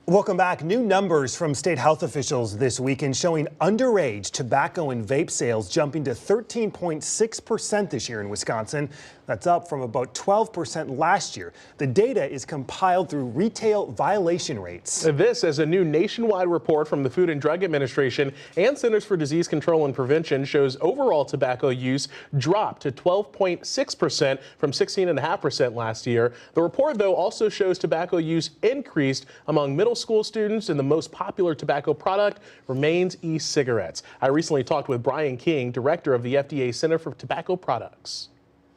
Welcome back. New numbers from state health officials this weekend showing underage tobacco and vape sales jumping to 13.6% this year in Wisconsin. That's up from about 12% last year. The data is compiled through retail violation rates. This is a new nationwide report from the Food and Drug Administration and Centers for Disease Control and Prevention shows overall tobacco use dropped to 12.6% from 16.5% last year. The report, though, also shows tobacco use increased among middle school students, and the most popular tobacco product remains e-cigarettes. I recently talked with Brian King, director of the FDA Center for Tobacco Products.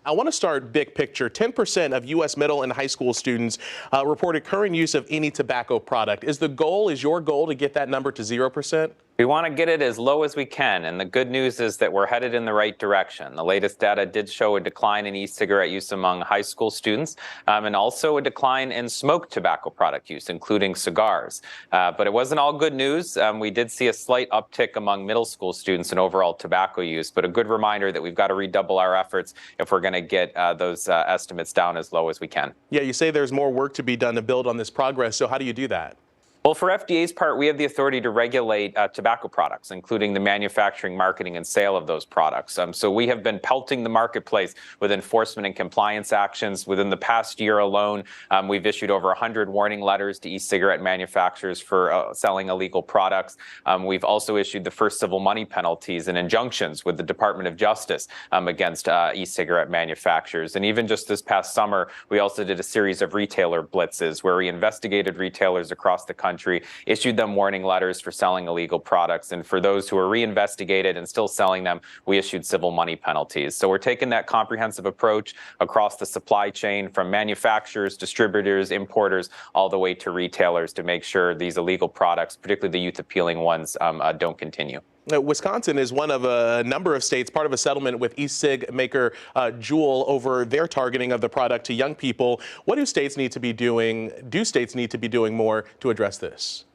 I want to start big picture. 10% of U.S. middle and high school students reported current use of any tobacco product. Is your goal to get that number to 0%? We want to get it as low as we can, and the good news is that we're headed in the right direction. The latest data did show a decline in e-cigarette use among high school students, and also a decline in smoked tobacco product use, including cigars. But it wasn't all good news. We did see a slight uptick among middle school students in overall tobacco use, but a good reminder that we've got to redouble our efforts if we're going to get those estimates down as low as we can. Yeah, you say there's more work to be done to build on this progress, so how do you do that? Well, for FDA's part, we have the authority to regulate tobacco products, including the manufacturing, marketing, and sale of those products. So we have been pelting the marketplace with enforcement and compliance actions. Within the past year alone, we've issued over 100 warning letters to e-cigarette manufacturers for selling illegal products. We've also issued the first civil money penalties and injunctions with the Department of Justice against e-cigarette manufacturers. And even just this past summer, we also did a series of retailer blitzes where we investigated retailers across the country, issued them warning letters for selling illegal products, and for those who are reinvestigated and still selling them, we issued civil money penalties. So we're taking that comprehensive approach across the supply chain from manufacturers, distributors, importers, all the way to retailers to make sure these illegal products, particularly the youth-appealing ones, don't continue. Wisconsin is one of a number of states part of a settlement with e-cig maker Juul over their targeting of the product to young people. What do states need to be doing? Do states need to be doing more to address this?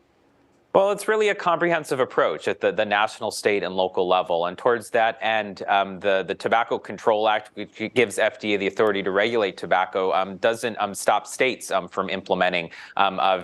Well, it's really a comprehensive approach at the national, state, and local level. And towards that end, the Tobacco Control Act, which gives FDA the authority to regulate tobacco, doesn't stop states from implementing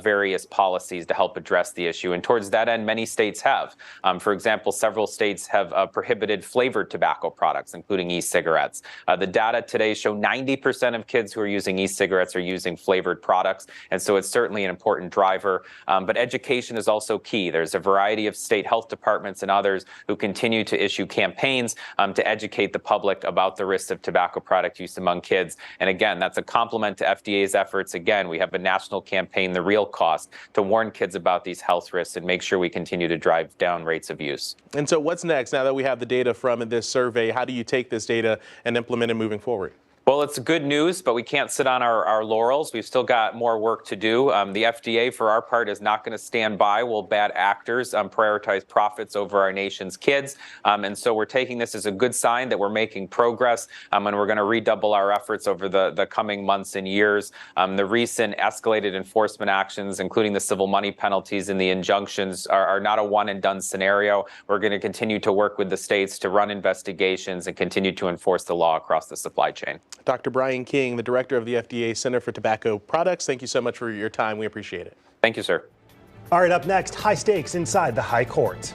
various policies to help address the issue. And towards that end, many states have. For example, several states have prohibited flavored tobacco products, including e-cigarettes. The data today show 90% of kids who are using e-cigarettes are using flavored products. And so it's certainly an important driver. But education is also key. There's a variety of state health departments and others who continue to issue campaigns to educate the public about the risks of tobacco product use among kids. And again, that's a complement to FDA's efforts. Again, we have a national campaign, The Real Cost, to warn kids about these health risks and make sure we continue to drive down rates of use. And so what's next? Now that we have the data from this survey, how do you take this data and implement it moving forward? Well, it's good news, but we can't sit on our laurels. We've still got more work to do. The FDA, for our part, is not going to stand by while bad actors prioritize profits over our nation's kids. And so we're taking this as a good sign that we're making progress, and we're going to redouble our efforts over the coming months and years. The recent escalated enforcement actions, including the civil money penalties and the injunctions, are not a one-and-done scenario. We're going to continue to work with the states to run investigations and continue to enforce the law across the supply chain. Dr. Brian King, the director of the FDA Center for Tobacco Products, thank you so much for your time. We appreciate it. Thank you, sir. All right, up next, high stakes inside the High Court.